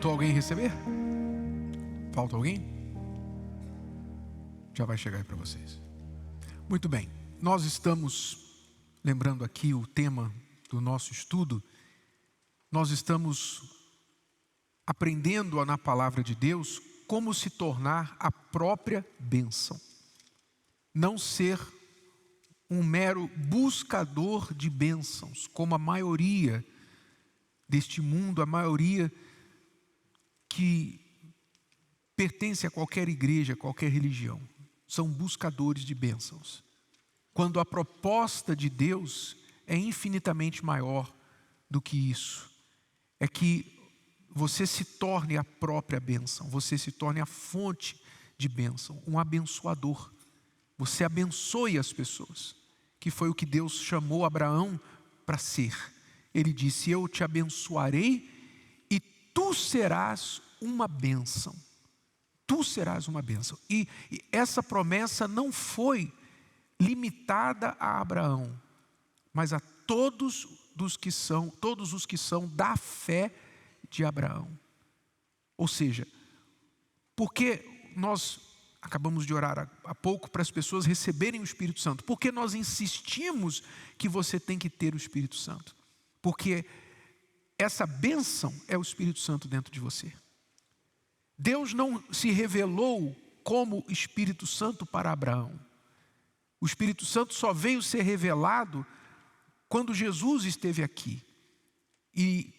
Faltou alguém receber? Falta alguém? Já vai chegar aí para vocês. Muito bem, nós estamos, lembrando aqui o tema do nosso estudo, nós estamos aprendendo na palavra de Deus como se tornar a própria bênção. Não ser um mero buscador de bênçãos, como a maioria deste mundo, a maioria que pertence a qualquer igreja, a qualquer religião, são buscadores de bênçãos. Quando a proposta de Deus é infinitamente maior do que isso. É que você se torne a própria bênção, você se torne a fonte de bênção, um abençoador. Você abençoe as pessoas, que foi o que Deus chamou Abraão para ser. Ele disse: eu te abençoarei e tu serás uma bênção. Tu serás uma bênção. E essa promessa não foi limitada a Abraão, mas a todos os que são da fé de Abraão. Ou seja, porque nós acabamos de orar há pouco para as pessoas receberem o Espírito Santo, porque nós insistimos que você tem que ter o Espírito Santo, porque essa bênção é o Espírito Santo dentro de você. Deus não se revelou como Espírito Santo para Abraão. O Espírito Santo só veio ser revelado quando Jesus esteve aqui. E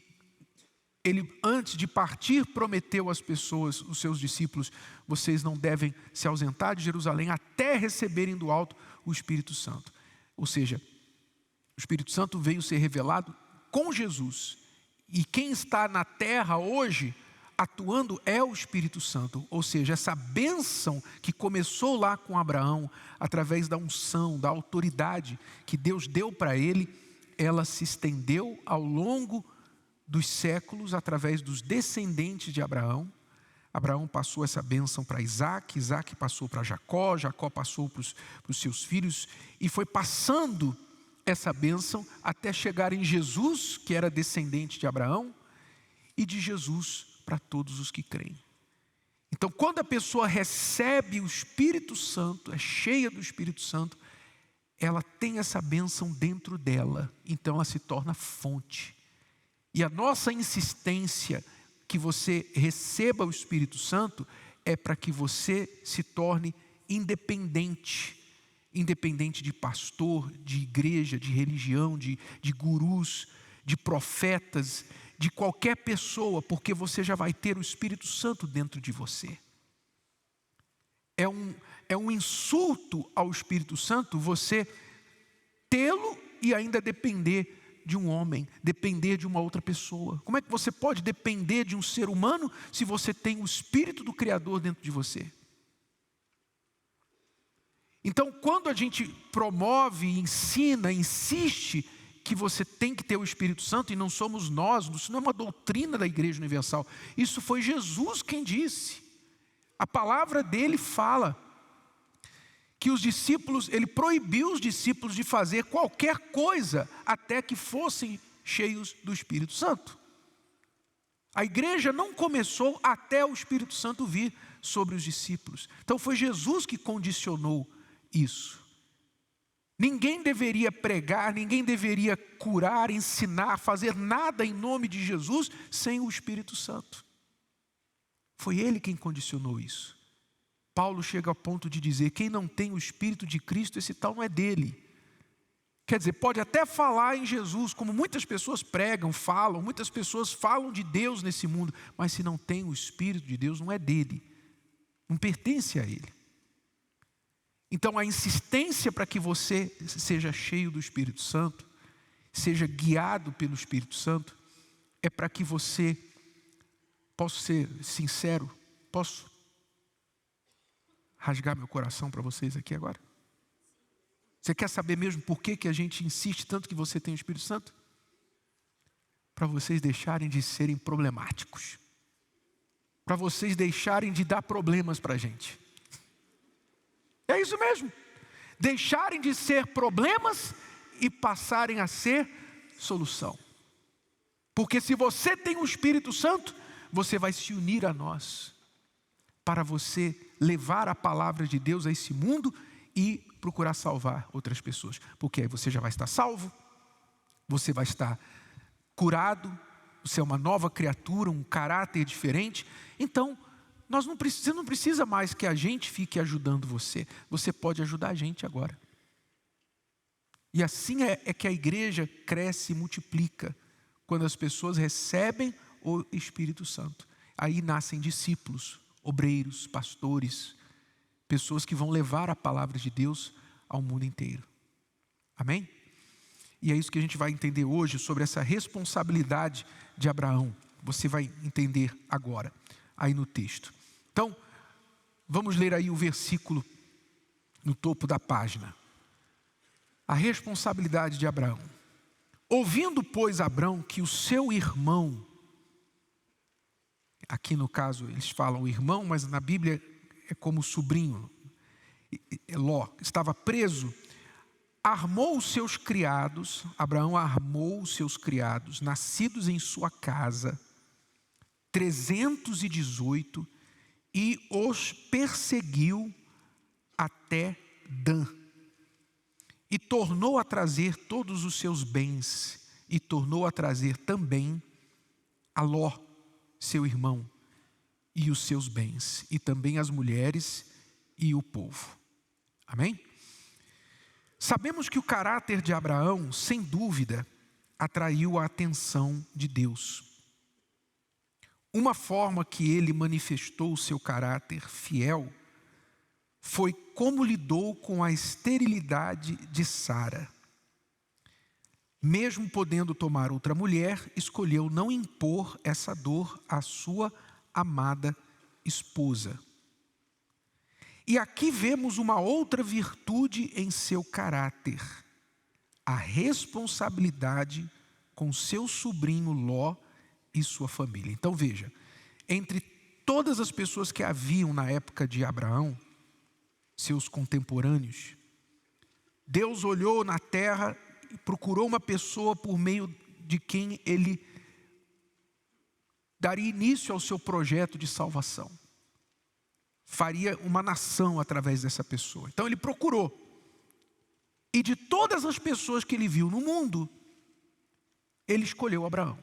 ele, antes de partir, prometeu às pessoas, os seus discípulos: vocês não devem se ausentar de Jerusalém até receberem do alto o Espírito Santo. Ou seja, o Espírito Santo veio ser revelado com Jesus. E quem está na terra hoje atuando é o Espírito Santo. Ou seja, essa bênção que começou lá com Abraão, através da unção, da autoridade que Deus deu para ele, ela se estendeu ao longo dos séculos, através dos descendentes de Abraão. Abraão passou essa bênção para Isaac, Isaac passou para Jacó, Jacó passou para os seus filhos, e foi passando essa bênção até chegar em Jesus, que era descendente de Abraão, e de Jesus para todos os que creem. Então, quando a pessoa recebe o Espírito Santo, é cheia do Espírito Santo, ela tem essa bênção dentro dela, então ela se torna fonte. E a nossa insistência que você receba o Espírito Santo é para que você se torne independente. Independente de pastor, de igreja, de religião, de gurus, de profetas, de qualquer pessoa, porque você já vai ter o Espírito Santo dentro de você. É um insulto ao Espírito Santo você tê-lo e ainda depender de um homem, depender de uma outra pessoa. Como é que você pode depender de um ser humano se você tem o Espírito do Criador dentro de você? Então, quando a gente promove, ensina, insiste que você tem que ter o Espírito Santo, e não somos nós, isso não é uma doutrina da Igreja Universal, isso foi Jesus quem disse. A palavra dele fala que os discípulos, ele proibiu os discípulos de fazer qualquer coisa até que fossem cheios do Espírito Santo. A igreja não começou até o Espírito Santo vir sobre os discípulos. Então foi Jesus que condicionou isso. Ninguém deveria pregar, ninguém deveria curar, ensinar, fazer nada em nome de Jesus sem o Espírito Santo. Foi ele quem condicionou isso. Paulo chega ao ponto de dizer: quem não tem o Espírito de Cristo, esse tal não é dele. Quer dizer, pode até falar em Jesus, como muitas pessoas pregam, falam, muitas pessoas falam de Deus nesse mundo, mas se não tem o Espírito de Deus, não é dele, não pertence a ele. Então a insistência para que você seja cheio do Espírito Santo, seja guiado pelo Espírito Santo, é para que você, posso ser sincero, posso rasgar meu coração para vocês aqui agora? Você quer saber mesmo por que a gente insiste tanto que você tem o Espírito Santo? Para vocês deixarem de serem problemáticos, para vocês deixarem de dar problemas para a gente. É isso mesmo, deixarem de ser problemas e passarem a ser solução. Porque se você tem o Espírito Santo, você vai se unir a nós para você levar a palavra de Deus a esse mundo e procurar salvar outras pessoas. Porque aí você já vai estar salvo, você vai estar curado, você é uma nova criatura, um caráter diferente. Então, você não precisa mais que a gente fique ajudando você. Você pode ajudar a gente agora. E assim é que a igreja cresce e multiplica, quando as pessoas recebem o Espírito Santo. Aí nascem discípulos, obreiros, pastores, pessoas que vão levar a palavra de Deus ao mundo inteiro. Amém? E é isso que a gente vai entender hoje sobre essa responsabilidade de Abraão. Você vai entender agora, aí no texto. Então, vamos ler aí o versículo no topo da página. A responsabilidade de Abraão. Ouvindo, pois, Abraão que o seu irmão, aqui no caso eles falam irmão, mas na Bíblia é como sobrinho, Ló, estava preso, Abraão armou os seus criados, nascidos em sua casa, 318, e os perseguiu até Dan. E tornou a trazer todos os seus bens, e tornou a trazer também a Ló, seu irmão, e os seus bens, e também as mulheres e o povo. Amém? Sabemos que o caráter de Abraão, sem dúvida, atraiu a atenção de Deus. Uma forma que ele manifestou o seu caráter fiel foi como lidou com a esterilidade de Sara. Mesmo podendo tomar outra mulher, escolheu não impor essa dor à sua amada esposa. E aqui vemos uma outra virtude em seu caráter: a responsabilidade com seu sobrinho Ló e sua família. Então veja, entre todas as pessoas que haviam na época de Abraão, seus contemporâneos, Deus olhou na terra e procurou uma pessoa por meio de quem ele daria início ao seu projeto de salvação. Faria uma nação através dessa pessoa. Então ele procurou. E de todas as pessoas que ele viu no mundo, ele escolheu Abraão.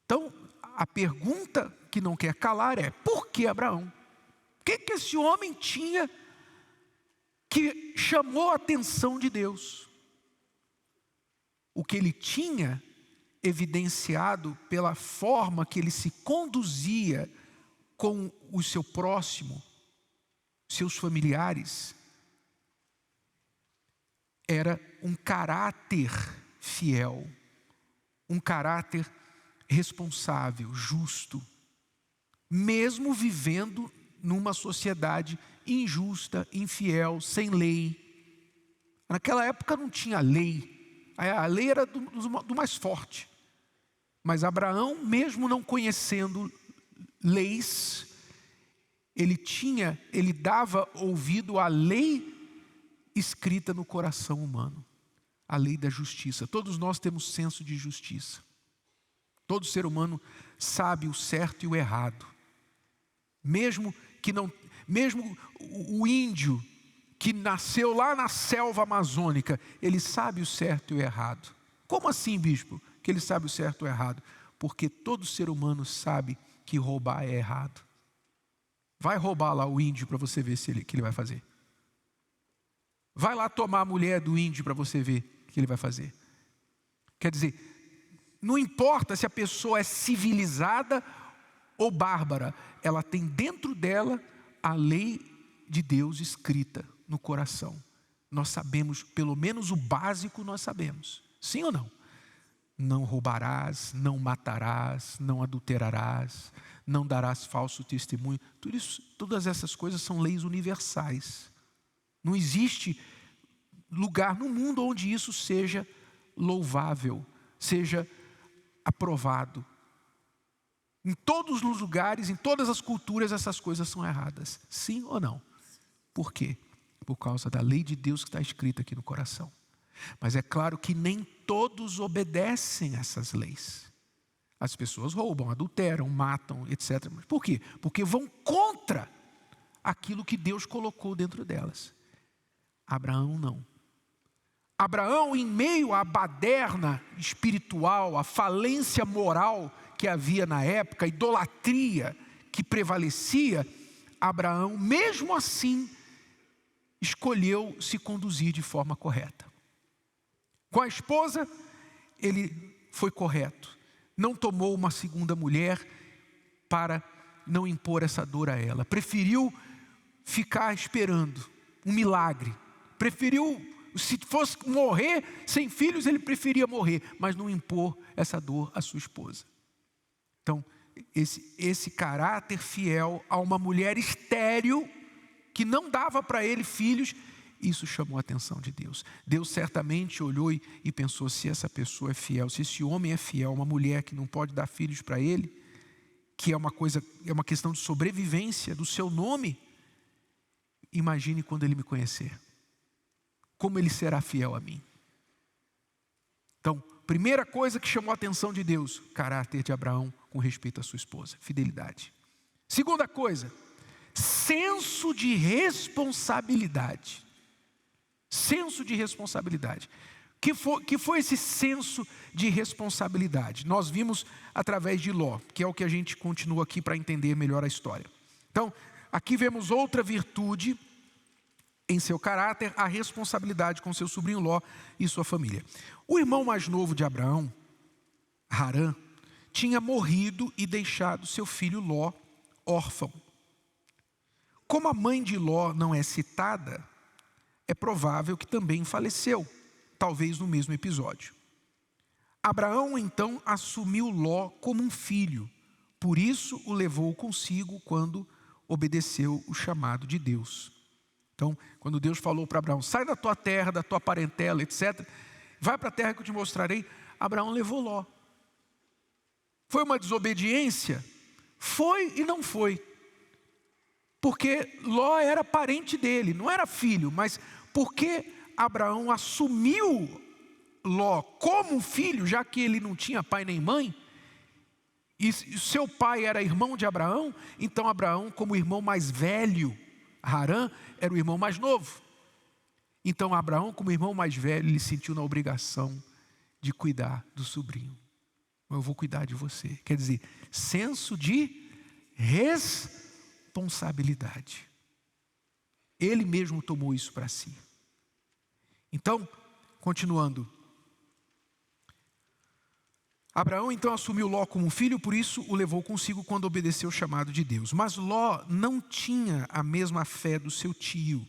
Então, a pergunta que não quer calar é: por que Abraão? O que esse homem tinha que chamou a atenção de Deus? O que ele tinha, evidenciado pela forma que ele se conduzia com o seu próximo, seus familiares, era um caráter fiel, um caráter responsável, justo, mesmo vivendo numa sociedade injusta, infiel, sem lei. Naquela época não tinha lei, a lei era do mais forte. Mas Abraão, mesmo não conhecendo leis, ele dava ouvido à lei escrita no coração humano, a lei da justiça. Todos nós temos senso de justiça. Todo ser humano sabe o certo e o errado. Mesmo o índio que nasceu lá na selva amazônica, ele sabe o certo e o errado. Como assim, bispo, que ele sabe o certo e o errado? Porque todo ser humano sabe que roubar é errado. Vai roubar lá o índio para você ver o que ele vai fazer. Vai lá tomar a mulher do índio para você ver o que ele vai fazer. Quer dizer, não importa se a pessoa é civilizada ou bárbara, ela tem dentro dela a lei de Deus escrita no coração. Nós sabemos, pelo menos o básico nós sabemos. Sim ou não? Não roubarás, não matarás, não adulterarás, não darás falso testemunho. Todas essas coisas são leis universais. Não existe lugar no mundo onde isso seja louvável, seja aprovado. Em todos os lugares, em todas as culturas, essas coisas são erradas. Sim ou não? Por quê? Por causa da lei de Deus que está escrita aqui no coração. Mas é claro que nem todos obedecem essas leis. As pessoas roubam, adulteram, matam, etc. Mas por quê? Porque vão contra aquilo que Deus colocou dentro delas. Abraão não. Abraão, em meio à baderna espiritual, à falência moral que havia na época, a idolatria que prevalecia, Abraão, mesmo assim, escolheu se conduzir de forma correta. Com a esposa, ele foi correto. Não tomou uma segunda mulher para não impor essa dor a ela. Preferiu ficar esperando um milagre. Preferiu, se fosse morrer sem filhos, ele preferia morrer, mas não impor essa dor à sua esposa. Então, esse caráter fiel a uma mulher estéril, que não dava para ele filhos, isso chamou a atenção de Deus. Deus certamente olhou e pensou: se essa pessoa é fiel, se esse homem é fiel, uma mulher que não pode dar filhos para ele, que é uma questão de sobrevivência do seu nome, imagine quando ele me conhecer, como ele será fiel a mim. Então, primeira coisa que chamou a atenção de Deus, caráter de Abraão com respeito à sua esposa, fidelidade. Segunda coisa, senso de responsabilidade. Senso de responsabilidade. Que foi esse senso de responsabilidade? Nós vimos através de Ló, que é o que a gente continua aqui para entender melhor a história. Então, aqui vemos outra virtude em seu caráter, a responsabilidade com seu sobrinho Ló e sua família. O irmão mais novo de Abraão, Harã, tinha morrido e deixado seu filho Ló órfão. Como a mãe de Ló não é citada, é provável que também faleceu, talvez no mesmo episódio. Abraão então assumiu Ló como um filho, por isso o levou consigo quando obedeceu o chamado de Deus. Então, quando Deus falou para Abraão: sai da tua terra, da tua parentela, etc., vai para a terra que eu te mostrarei, Abraão levou Ló. Foi uma desobediência? Foi e não foi. Porque Ló era parente dele, não era filho, mas porque Abraão assumiu Ló como filho, já que ele não tinha pai nem mãe, e seu pai era irmão de Abraão, então Abraão, como irmão mais velho, Harã era o irmão mais novo. Então Abraão, como irmão mais velho, ele sentiu na obrigação de cuidar do sobrinho. Eu vou cuidar de você. Quer dizer, senso de responsabilidade. Ele mesmo tomou isso para si. Então, continuando. Abraão então assumiu Ló como um filho, por isso o levou consigo quando obedeceu o chamado de Deus. Mas Ló não tinha a mesma fé do seu tio.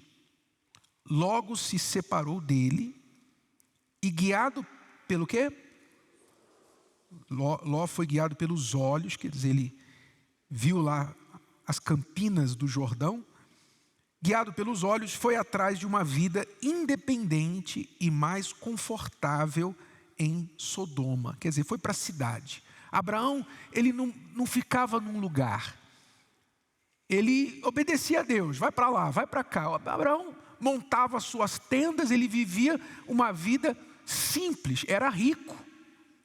Logo se separou dele e guiado pelo quê? Ló foi guiado pelos olhos, quer dizer, ele viu lá as campinas do Jordão. Guiado pelos olhos, foi atrás de uma vida independente e mais confortável em Sodoma. Quer dizer, foi para a cidade. Abraão, ele não ficava num lugar. Ele obedecia a Deus, vai para lá, vai para cá. Abraão montava suas tendas, ele vivia uma vida simples, era rico.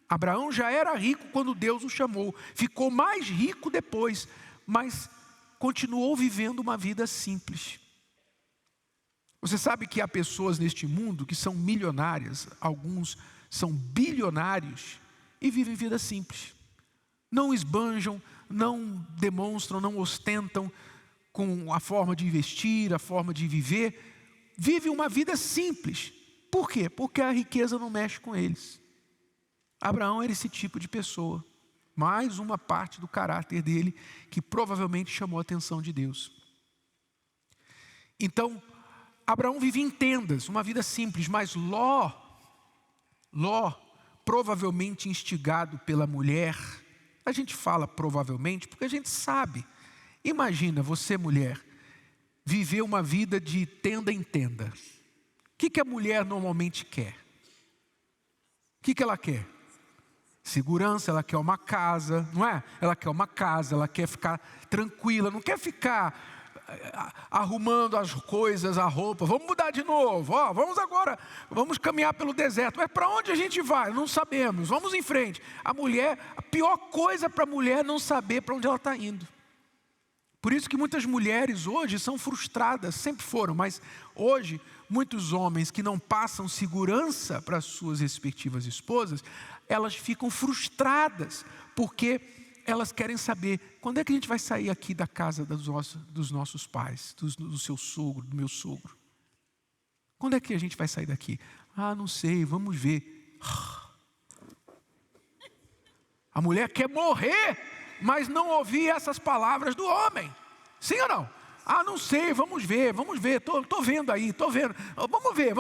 Abraão já era rico quando Deus o chamou. Ficou mais rico depois, mas continuou vivendo uma vida simples. Você sabe que há pessoas neste mundo que são milionárias, alguns são bilionários e vivem vida simples. Não esbanjam, não demonstram, não ostentam com a forma de investir, a forma de viver. Vivem uma vida simples. Por quê? Porque a riqueza não mexe com eles. Abraão era esse tipo de pessoa. Mais uma parte do caráter dele que provavelmente chamou a atenção de Deus. Então, Abraão vivia em tendas, uma vida simples, mas Ló, provavelmente instigado pela mulher, a gente fala provavelmente porque a gente sabe. Imagina você, mulher, viver uma vida de tenda em tenda. O que a mulher normalmente quer? O que ela quer? Segurança, ela quer uma casa, não é? Ela quer uma casa, ela quer ficar tranquila, não quer ficar arrumando as coisas, a roupa. Vamos mudar de novo, vamos agora, vamos caminhar pelo deserto. Mas para onde a gente vai? Não sabemos, vamos em frente. A pior coisa para a mulher é não saber para onde ela está indo. Por isso que muitas mulheres hoje são frustradas, sempre foram, mas hoje muitos homens que não passam segurança para suas respectivas esposas, elas ficam frustradas, porque elas querem saber, quando é que a gente vai sair aqui da casa dos nossos pais, do seu sogro, do meu sogro? Quando é que a gente vai sair daqui? Não sei, vamos ver. A mulher quer morrer, mas não ouvir essas palavras do homem. Sim ou não? Não sei, vamos ver, estou vendo aí, estou vendo. Vamos ver.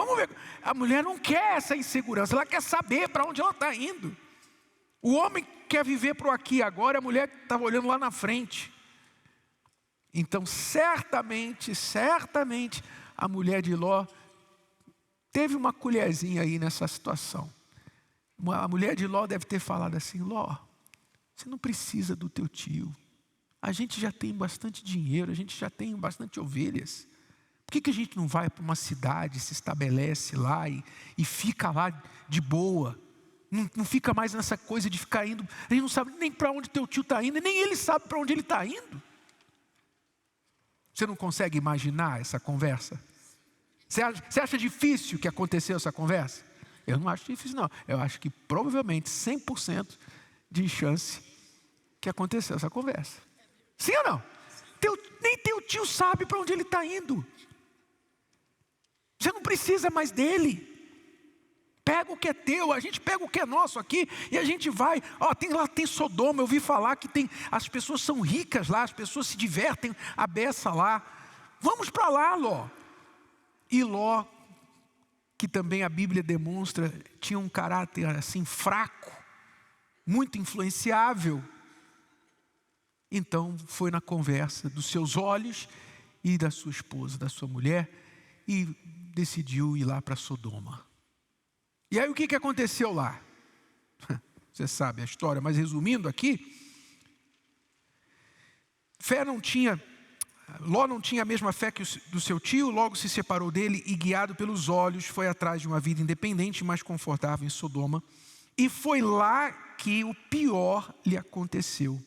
A mulher não quer essa insegurança, ela quer saber para onde ela está indo. O homem quer viver para o aqui e agora, a mulher estava olhando lá na frente. Então, certamente, a mulher de Ló teve uma colherzinha aí nessa situação. A mulher de Ló deve ter falado assim: Ló, você não precisa do teu tio. A gente já tem bastante dinheiro, a gente já tem bastante ovelhas. Por que a gente não vai para uma cidade, se estabelece lá e fica lá de boa? Não fica mais nessa coisa de ficar indo. A gente não sabe nem para onde teu tio está indo, nem ele sabe para onde ele está indo. Você não consegue imaginar essa conversa? Você acha difícil que aconteceu essa conversa? Eu não acho difícil, não. Eu acho que provavelmente 100% de chance que aconteceu essa conversa. Sim ou não? Nem teu tio sabe para onde ele está indo. Você não precisa mais dele. Pega o que é teu, a gente pega o que é nosso aqui e a gente vai. Tem Sodoma, eu ouvi falar que as pessoas são ricas lá, as pessoas se divertem a beça lá. Vamos para lá, Ló. E Ló, que também a Bíblia demonstra, tinha um caráter assim fraco, muito influenciável. Então foi na conversa dos seus olhos e da sua esposa, da sua mulher, e decidiu ir lá para Sodoma. E aí o que aconteceu lá? Você sabe a história, mas resumindo aqui, Ló não tinha a mesma fé que do seu tio, logo se separou dele e, guiado pelos olhos, foi atrás de uma vida independente e mais confortável em Sodoma. E foi lá que o pior lhe aconteceu.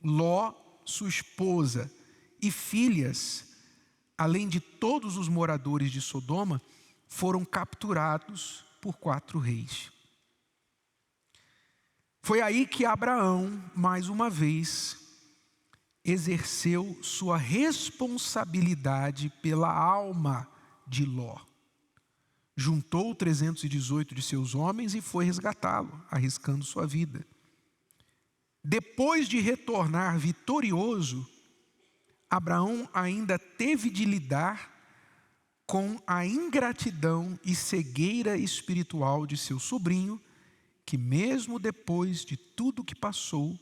Ló, sua esposa e filhas, além de todos os moradores de Sodoma, foram capturados por 4 reis. Foi aí que Abraão, mais uma vez, exerceu sua responsabilidade pela alma de Ló. Juntou 318 de seus homens e foi resgatá-lo, arriscando sua vida. Depois de retornar vitorioso, Abraão ainda teve de lidar com a ingratidão e cegueira espiritual de seu sobrinho, que mesmo depois de tudo que passou,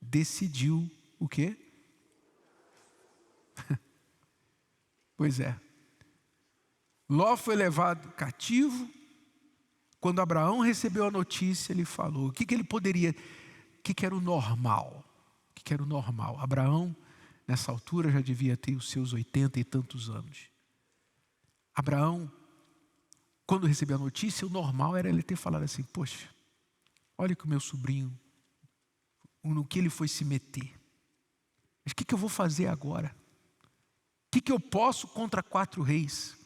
decidiu o quê? Pois é. Ló foi levado cativo. Quando Abraão recebeu a notícia, ele falou, o que era o normal? O que era o normal? Abraão, nessa altura, já devia ter os seus 80 e tantos anos. Abraão, quando recebeu a notícia, o normal era ele ter falado assim, poxa, olha que o meu sobrinho, no que ele foi se meter. Mas o que eu vou fazer agora? O que eu posso contra 4 reis?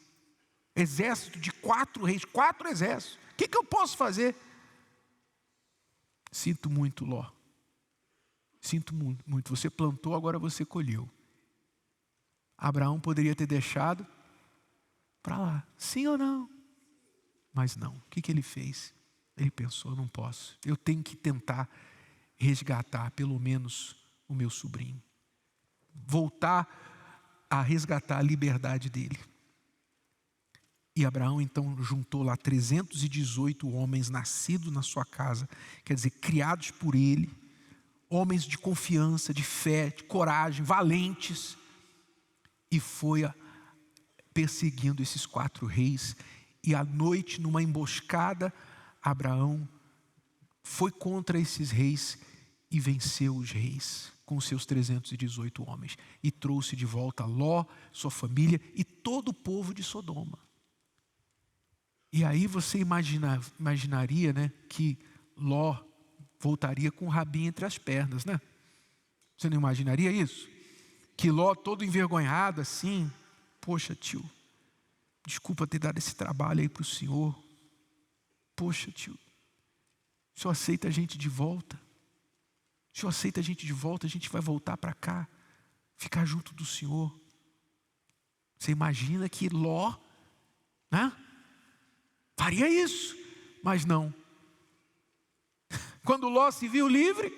Exército de 4 reis, 4 exércitos. O que eu posso fazer? Sinto muito, Ló. Sinto muito. Você plantou, agora você colheu. Abraão poderia ter deixado para lá, sim ou não? Mas não. O que ele fez? Ele pensou, não posso. Eu tenho que tentar resgatar pelo menos o meu sobrinho. Voltar a resgatar a liberdade dele. E Abraão então juntou lá 318 homens nascidos na sua casa, quer dizer, criados por ele, homens de confiança, de fé, de coragem, valentes, e foi perseguindo esses 4 reis. E à noite, numa emboscada, Abraão foi contra esses reis e venceu os reis. com seus 318 homens. E trouxe de volta Ló, sua família e todo o povo de Sodoma. E aí você imaginaria, né, que Ló voltaria com o rabinho entre as pernas, né? Você não imaginaria isso? Que Ló todo envergonhado assim, poxa tio, desculpa ter dado esse trabalho aí para o senhor. Poxa tio, o senhor aceita a gente de volta? O senhor aceita a gente de volta, a gente vai voltar para cá, ficar junto do senhor. Você imagina que Ló, né, faria isso, mas não. Quando Ló se viu livre,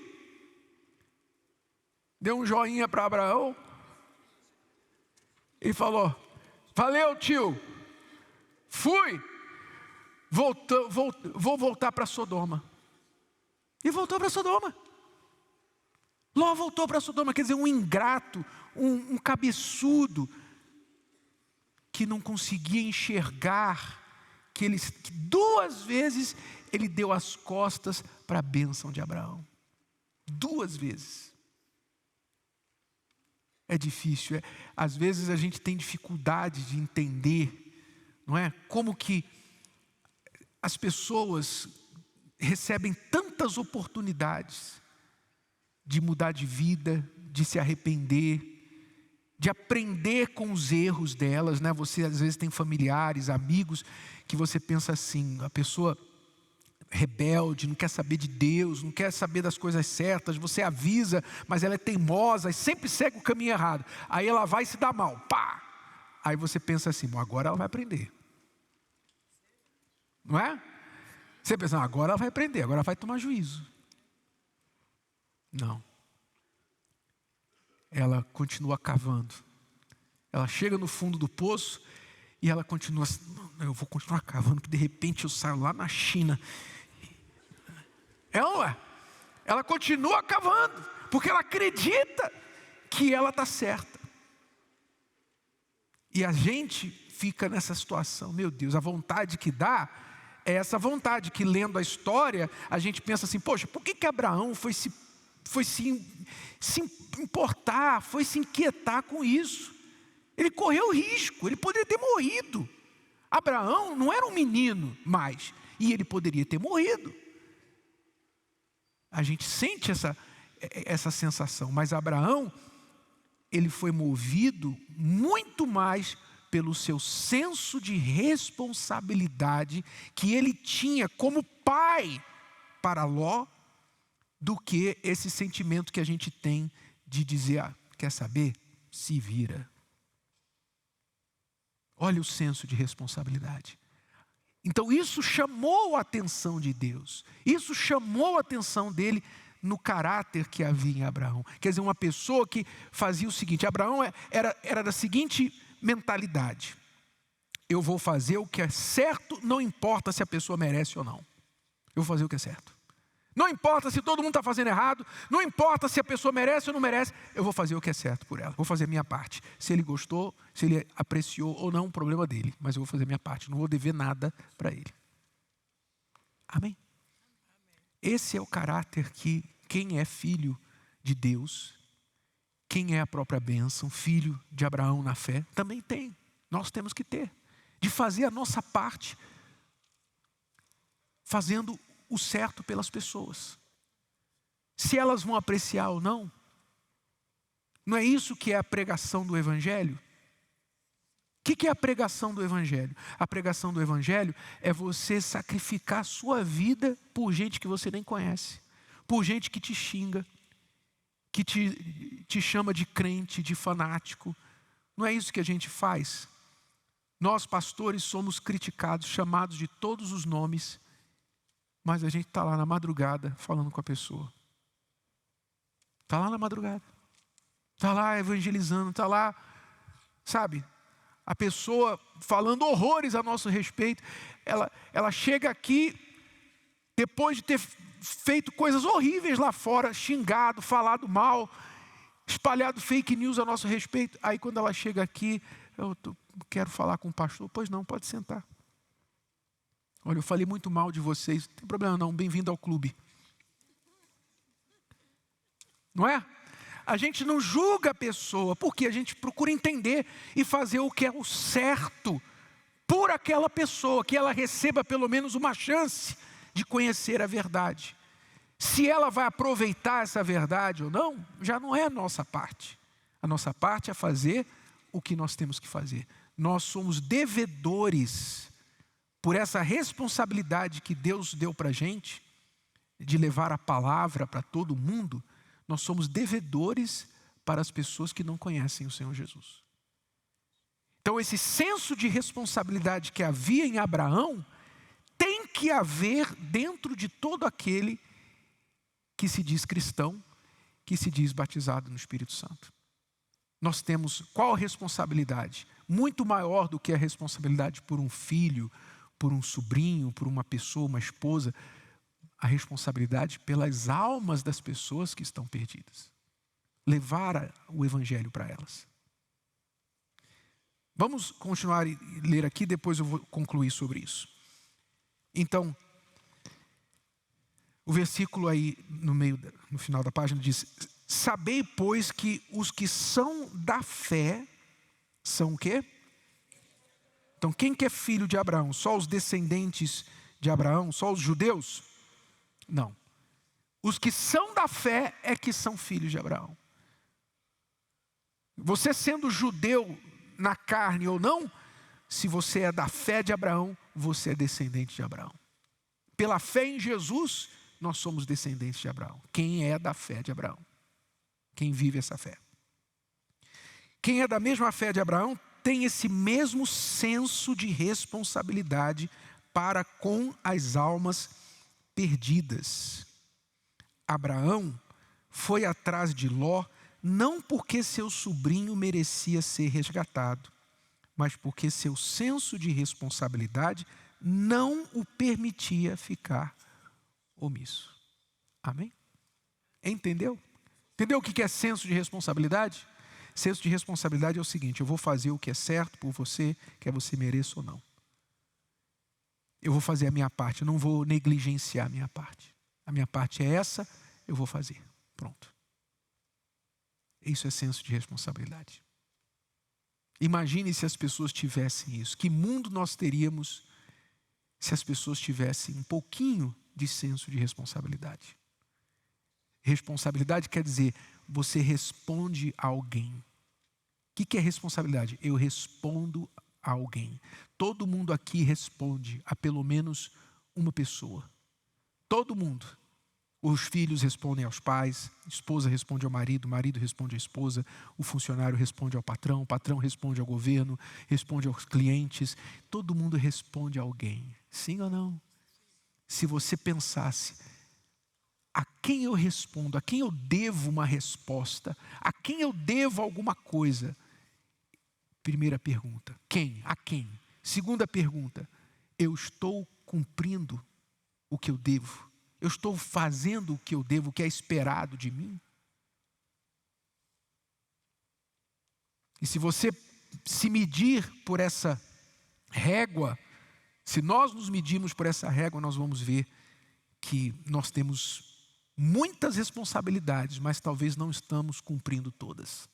deu um joinha para Abraão e falou: valeu tio, fui, vou voltar para Sodoma. E voltou para Sodoma. Ló voltou para Sodoma, quer dizer, um ingrato, um cabeçudo, que não conseguia enxergar, que 2 vezes ele deu as costas para a bênção de Abraão. 2 vezes. É difícil, às vezes a gente tem dificuldade de entender, não é? Como que as pessoas recebem tantas oportunidades de mudar de vida, de se arrepender, de aprender com os erros delas, né? Você às vezes tem familiares, amigos, que você pensa assim, a pessoa rebelde, não quer saber de Deus, não quer saber das coisas certas, você avisa, mas ela é teimosa e sempre segue o caminho errado. Aí ela vai se dar mal, pá! Aí você pensa assim, bom, agora ela vai aprender. Não é? Você pensa, agora ela vai aprender, agora ela vai tomar juízo. Não. Ela continua cavando. Ela chega no fundo do poço e ela continua assim, eu vou continuar cavando, que de repente eu saio lá na China. Ela continua cavando, porque ela acredita que ela está certa. E a gente fica nessa situação, meu Deus, a vontade que dá é essa vontade, que lendo a história, a gente pensa assim, poxa, por que Abraão foi se importar, foi se inquietar com isso? Ele correu risco, ele poderia ter morrido. Abraão não era um menino mais, e ele poderia ter morrido. A gente sente essa sensação, mas Abraão, ele foi movido muito mais pelo seu senso de responsabilidade que ele tinha como pai para Ló, do que esse sentimento que a gente tem de dizer, quer saber? Se vira. Olha o senso de responsabilidade. Então isso chamou a atenção de Deus. Isso chamou a atenção dele no caráter que havia em Abraão. Quer dizer, uma pessoa que fazia o seguinte, Abraão era da seguinte mentalidade: eu vou fazer o que é certo, não importa se a pessoa merece ou não. Eu vou fazer o que é certo. Não importa se todo mundo está fazendo errado, não importa se a pessoa merece ou não merece, eu vou fazer o que é certo por ela, vou fazer a minha parte. Se ele gostou, se ele apreciou ou não, o problema dele, mas eu vou fazer a minha parte, não vou dever nada para ele. Amém? Esse é o caráter que quem é filho de Deus, quem é a própria bênção, filho de Abraão na fé, também tem. Nós temos que ter, de fazer a nossa parte, fazendo o certo pelas pessoas. Se elas vão apreciar ou não, não é isso que é a pregação do Evangelho? O que é a pregação do Evangelho? A pregação do Evangelho é você sacrificar a sua vida por gente que você nem conhece, por gente que te xinga, que te chama de crente, de fanático. Não é isso que a gente faz? Nós, pastores, somos criticados, chamados de todos os nomes, mas a gente está lá na madrugada falando com a pessoa. Está lá na madrugada. Está lá evangelizando, está lá, sabe? A pessoa falando horrores a nosso respeito. Ela chega aqui, depois de ter feito coisas horríveis lá fora, xingado, falado mal, espalhado fake news a nosso respeito. Aí quando ela chega aqui, eu quero falar com o pastor. Pois não, pode sentar. Olha, eu falei muito mal de vocês, não tem problema não, bem-vindo ao clube. Não é? A gente não julga a pessoa, porque a gente procura entender e fazer o que é o certo por aquela pessoa, que ela receba pelo menos uma chance de conhecer a verdade. Se ela vai aproveitar essa verdade ou não, já não é a nossa parte. A nossa parte é fazer o que nós temos que fazer. Nós somos devedores por essa responsabilidade que Deus deu para a gente, de levar a palavra para todo mundo. Nós somos devedores para as pessoas que não conhecem o Senhor Jesus. Então esse senso de responsabilidade que havia em Abraão, tem que haver dentro de todo aquele que se diz cristão, que se diz batizado no Espírito Santo. Nós temos qual responsabilidade? Muito maior do que a responsabilidade por um filho, por um sobrinho, por uma pessoa, uma esposa. A responsabilidade pelas almas das pessoas que estão perdidas. Levar o Evangelho para elas. Vamos continuar e ler aqui, depois eu vou concluir sobre isso. Então, o versículo aí no final da página diz: sabei, pois, que os que são da fé são o quê? Então, quem que é filho de Abraão? Só os descendentes de Abraão? Só os judeus? Não. Os que são da fé é que são filhos de Abraão. Você sendo judeu na carne ou não, se você é da fé de Abraão, você é descendente de Abraão. Pela fé em Jesus, nós somos descendentes de Abraão. Quem é da fé de Abraão? Quem vive essa fé? Quem é da mesma fé de Abraão tem esse mesmo senso de responsabilidade para com as almas perdidas. Abraão foi atrás de Ló, não porque seu sobrinho merecia ser resgatado, mas porque seu senso de responsabilidade não o permitia ficar omisso. Amém? Entendeu? Entendeu o que é senso de responsabilidade? Senso de responsabilidade é o seguinte: eu vou fazer o que é certo por você, quer você mereça ou não. Eu vou fazer a minha parte, eu não vou negligenciar a minha parte. A minha parte é essa, eu vou fazer. Pronto. Isso é senso de responsabilidade. Imagine se as pessoas tivessem isso. Que mundo nós teríamos se as pessoas tivessem um pouquinho de senso de responsabilidade? Responsabilidade quer dizer, você responde a alguém. O que é responsabilidade? Eu respondo a alguém. Todo mundo aqui responde a pelo menos uma pessoa. Todo mundo. Os filhos respondem aos pais, a esposa responde ao marido, o marido responde à esposa, o funcionário responde ao patrão, o patrão responde ao governo, responde aos clientes. Todo mundo responde a alguém. Sim ou não? Se você pensasse, a quem eu respondo, a quem eu devo uma resposta, a quem eu devo alguma coisa? Primeira pergunta, quem? A quem? Segunda pergunta, eu estou cumprindo o que eu devo? Eu estou fazendo o que eu devo, o que é esperado de mim? E se você se medir por essa régua, se nós nos medirmos por essa régua, nós vamos ver que nós temos muitas responsabilidades, mas talvez não estamos cumprindo todas.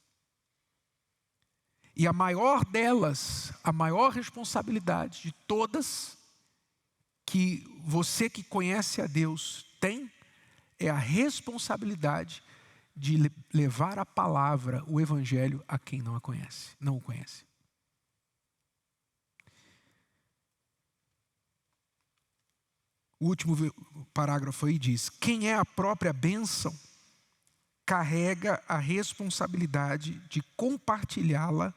E a maior delas, a maior responsabilidade de todas, que você que conhece a Deus tem, é a responsabilidade de levar a palavra, o Evangelho, a quem não o conhece. O último parágrafo aí diz: quem é a própria bênção, carrega a responsabilidade de compartilhá-la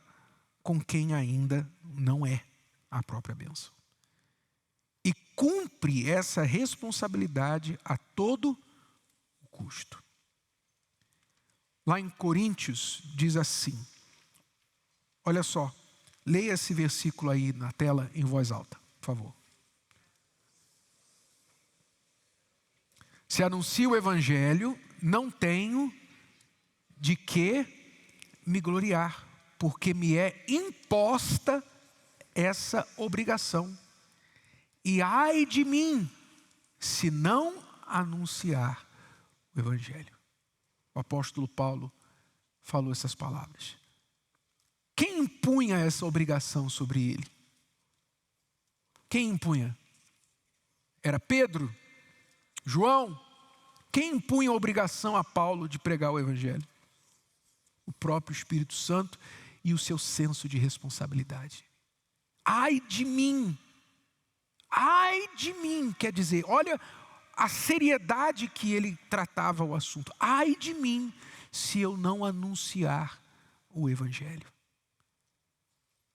com quem ainda não é a própria bênção. E cumpre essa responsabilidade a todo custo. Lá em Coríntios diz assim, olha só, leia esse versículo aí na tela em voz alta, por favor. Se anuncio o Evangelho, não tenho de que me gloriar, porque me é imposta essa obrigação. E ai de mim, se não anunciar o Evangelho. O apóstolo Paulo falou essas palavras? Quem impunha essa obrigação sobre ele? Quem impunha? Era Pedro? João? Quem impunha a obrigação a Paulo de pregar o evangelho? O próprio Espírito Santo e o seu senso de responsabilidade. Ai de mim! Ai de mim! Quer dizer, olha a seriedade que ele tratava o assunto. Ai de mim, se eu não anunciar o evangelho.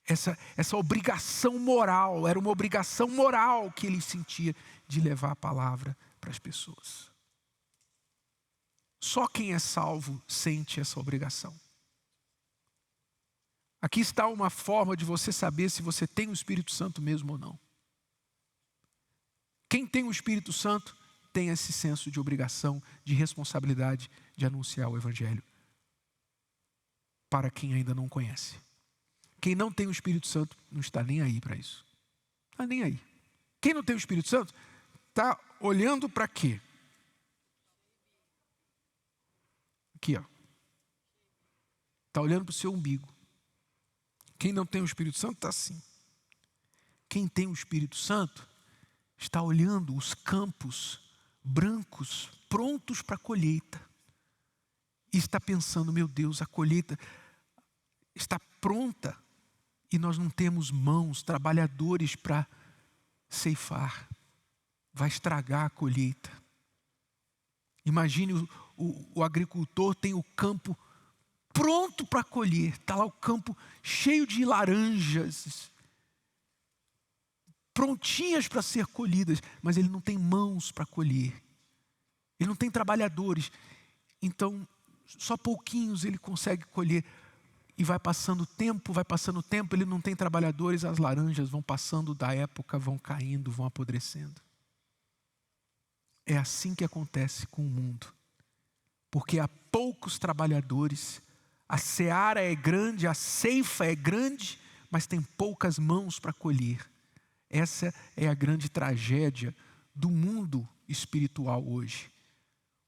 Essa obrigação moral, era uma obrigação moral que ele sentia de levar a palavra para as pessoas. Só quem é salvo sente essa obrigação. Aqui está uma forma de você saber se você tem o Espírito Santo mesmo ou não. Quem tem o Espírito Santo tem esse senso de obrigação, de responsabilidade de anunciar o evangelho para quem ainda não conhece. Quem não tem o Espírito Santo não está nem aí para isso. Não está nem aí. Quem não tem o Espírito Santo está olhando para quê? Aqui, ó. Está olhando para o seu umbigo. Quem não tem o Espírito Santo está assim. Quem tem o Espírito Santo está olhando os campos brancos, prontos para a colheita. E está pensando, meu Deus, a colheita está pronta. E nós não temos mãos, trabalhadores para ceifar. Vai estragar a colheita. Imagine o agricultor tem o campo pronto para colher. Está lá o campo cheio de laranjas, prontinhas para ser colhidas, mas ele não tem mãos para colher. Ele não tem trabalhadores. Então, só pouquinhos ele consegue colher. E vai passando o tempo, ele não tem trabalhadores, as laranjas vão passando da época, vão caindo, vão apodrecendo. É assim que acontece com o mundo. Porque há poucos trabalhadores, a seara é grande, a ceifa é grande, mas tem poucas mãos para colher. Essa é a grande tragédia do mundo espiritual hoje.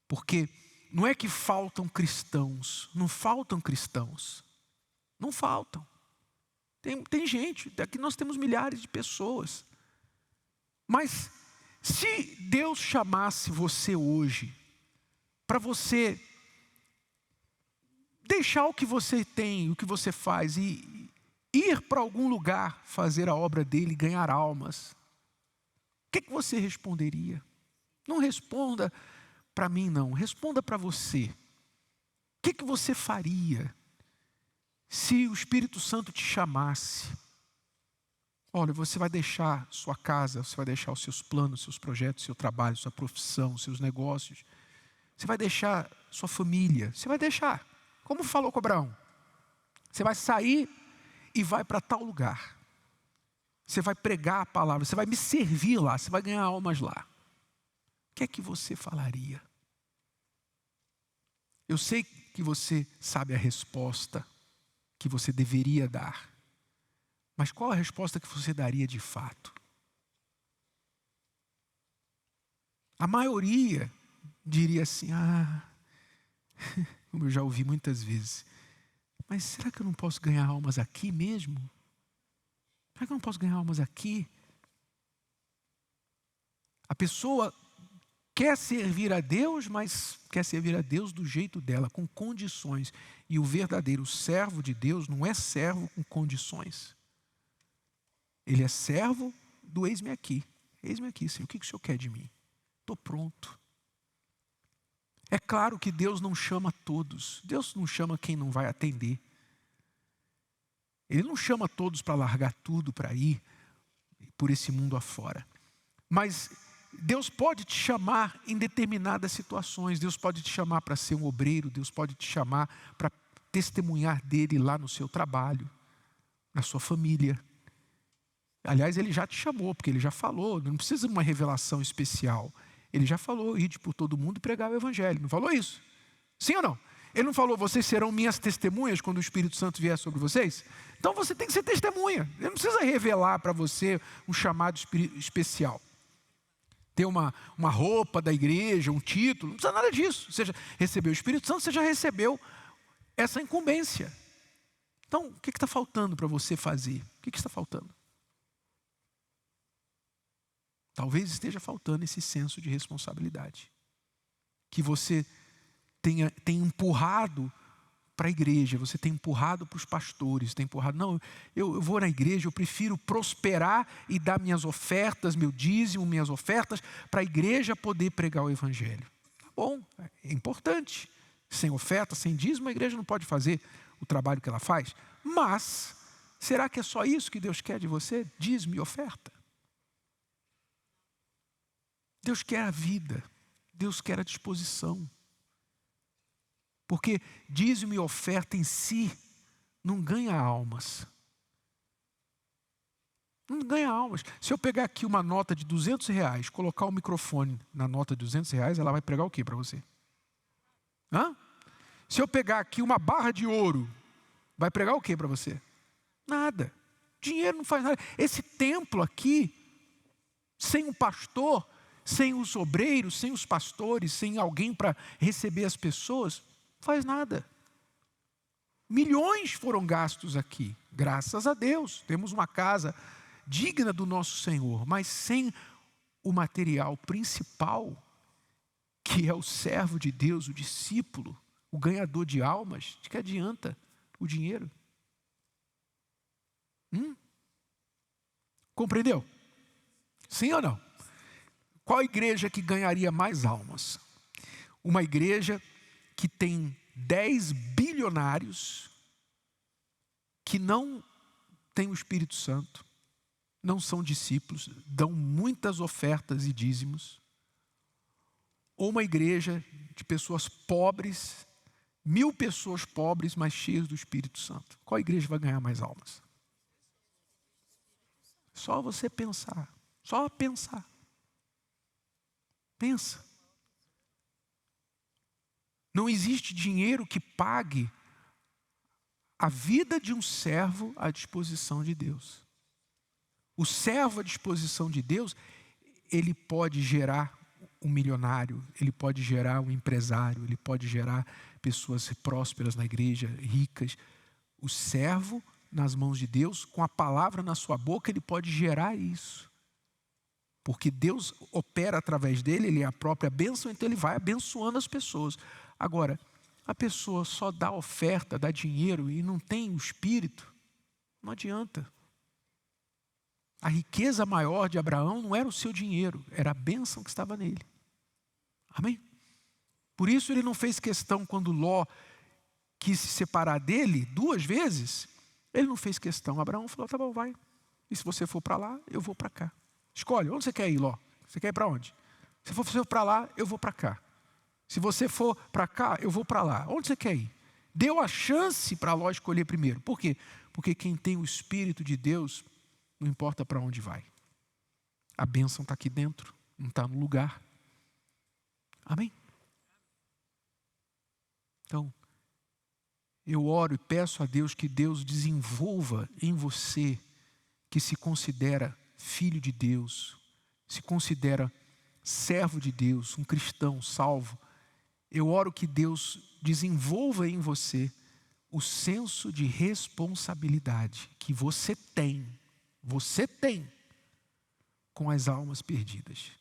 Porque não é que faltam cristãos, não faltam cristãos. Não faltam. Tem gente, aqui nós temos milhares de pessoas. Mas se Deus chamasse você hoje, para você deixar o que você tem, o que você faz e ir para algum lugar fazer a obra dele, ganhar almas, o que você responderia? Não responda para mim não, responda para você. O que você faria se o Espírito Santo te chamasse? Olha, você vai deixar sua casa, você vai deixar os seus planos, seus projetos, seu trabalho, sua profissão, seus negócios. Você vai deixar sua família, você vai deixar, como falou com Abraão. Você vai sair e vai para tal lugar. Você vai pregar a palavra, você vai me servir lá, você vai ganhar almas lá. O que é que você falaria? Eu sei que você sabe a resposta que você deveria dar. Mas qual a resposta que você daria de fato? A maioria diria assim, como eu já ouvi muitas vezes, mas será que eu não posso ganhar almas aqui mesmo? Será que eu não posso ganhar almas aqui? A pessoa quer servir a Deus, mas quer servir a Deus do jeito dela, com condições. E o verdadeiro servo de Deus não é servo com condições. Ele é servo do eis-me aqui. Eis-me aqui, Senhor, o que o Senhor quer de mim? Estou pronto. É claro que Deus não chama todos. Deus não chama quem não vai atender. Ele não chama todos para largar tudo, para ir por esse mundo afora. Mas Deus pode te chamar em determinadas situações. Deus pode te chamar para ser um obreiro. Deus pode te chamar para testemunhar dele lá no seu trabalho, na sua família. Aliás, ele já te chamou, porque ele já falou. Não precisa de uma revelação especial. Ele já falou, ide por todo mundo e pregar o evangelho. Não falou isso? Sim ou não? Ele não falou, vocês serão minhas testemunhas quando o Espírito Santo vier sobre vocês? Então você tem que ser testemunha. Ele não precisa revelar para você um chamado especial. Ter uma roupa da igreja, um título, não precisa nada disso. Você já recebeu o Espírito Santo, você já recebeu essa incumbência. Então, o que está faltando para você fazer? O que está faltando? Talvez esteja faltando esse senso de responsabilidade que você tem empurrado para a igreja, você tem empurrado para os pastores, tem empurrado, não, eu vou na igreja, eu prefiro prosperar e dar minhas ofertas, meu dízimo, minhas ofertas, para a igreja poder pregar o evangelho. Tá bom, é importante. Sem oferta, sem dízimo, a igreja não pode fazer o trabalho que ela faz. Mas, será que é só isso que Deus quer de você? Dízimo e oferta? Deus quer a vida, Deus quer a disposição. Porque dízimo e oferta em si não ganha almas. Não ganha almas. Se eu pegar aqui uma nota de R$200, colocar um microfone na nota de R$200, ela vai pregar o quê para você? Hã? Se eu pegar aqui uma barra de ouro, vai pregar o quê para você? Nada. Dinheiro não faz nada. Esse templo aqui, sem um pastor, sem os obreiros, sem os pastores, sem alguém para receber as pessoas, não faz nada. Milhões foram gastos aqui, graças a Deus. Temos uma casa digna do nosso Senhor, mas sem o material principal, que é o servo de Deus, o discípulo, o ganhador de almas, de que adianta o dinheiro? Compreendeu? Sim ou não? Qual igreja que ganharia mais almas? Uma igreja que tem 10 bilionários que não têm o Espírito Santo, não são discípulos, dão muitas ofertas e dízimos, ou uma igreja de pessoas pobres, 1000 pessoas pobres, mas cheias do Espírito Santo? Qual igreja vai ganhar mais almas? Só você pensar, só pensar. Pensa. Não existe dinheiro que pague a vida de um servo à disposição de Deus. O servo à disposição de Deus, ele pode gerar um milionário, ele pode gerar um empresário, ele pode gerar pessoas prósperas na igreja, ricas. O servo nas mãos de Deus, com a palavra na sua boca, ele pode gerar isso. Porque Deus opera através dele, ele é a própria bênção, então ele vai abençoando as pessoas. Agora, a pessoa só dá oferta, dá dinheiro e não tem o Espírito, não adianta. A riqueza maior de Abraão não era o seu dinheiro, era a bênção que estava nele. Amém? Por isso ele não fez questão, quando Ló quis se separar dele 2 vezes, ele não fez questão. Abraão falou, tá bom, vai. E se você for para lá, eu vou para cá. Escolhe, onde você quer ir, Ló? Você quer ir para onde? Se você for para lá, eu vou para cá. Se você for para cá, eu vou para lá. Onde você quer ir? Deu a chance para Ló escolher primeiro. Por quê? Porque quem tem o Espírito de Deus, não importa para onde vai. A bênção está aqui dentro, não está no lugar. Amém? Então, eu oro e peço a Deus que Deus desenvolva em você, que se considera filho de Deus, se considera servo de Deus, um cristão salvo. Eu oro que Deus desenvolva em você o senso de responsabilidade que você tem com as almas perdidas.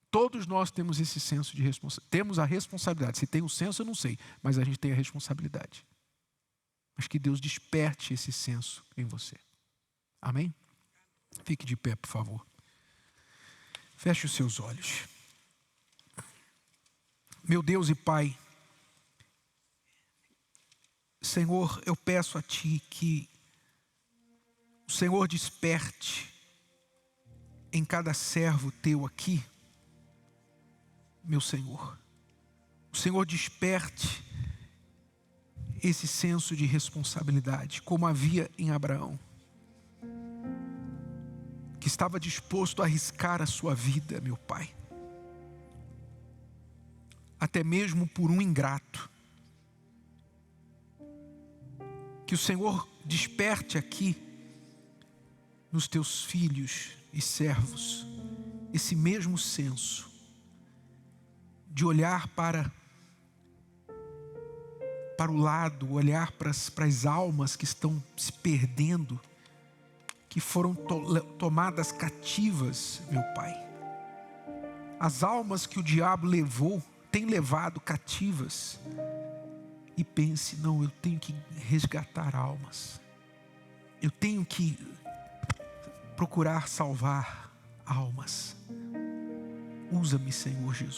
Todos nós temos esse senso de responsabilidade. Temos a responsabilidade. Se tem o senso, eu não sei, mas a gente tem a responsabilidade. Mas que Deus desperte esse senso em você. Amém? Fique de pé, por favor. Feche os seus olhos. Meu Deus e Pai, Senhor, eu peço a Ti que o Senhor desperte em cada servo Teu aqui, meu Senhor. O Senhor desperte esse senso de responsabilidade, como havia em Abraão, que estava disposto a arriscar a sua vida, meu Pai, até mesmo por um ingrato. Que o Senhor desperte aqui nos teus filhos e servos esse mesmo senso de olhar para para o lado, olhar para as almas que estão se perdendo, que foram tomadas cativas, meu Pai. As almas que o diabo levou, tem levado cativas. E pense, não, eu tenho que resgatar almas. Eu tenho que procurar salvar almas. Usa-me, Senhor Jesus.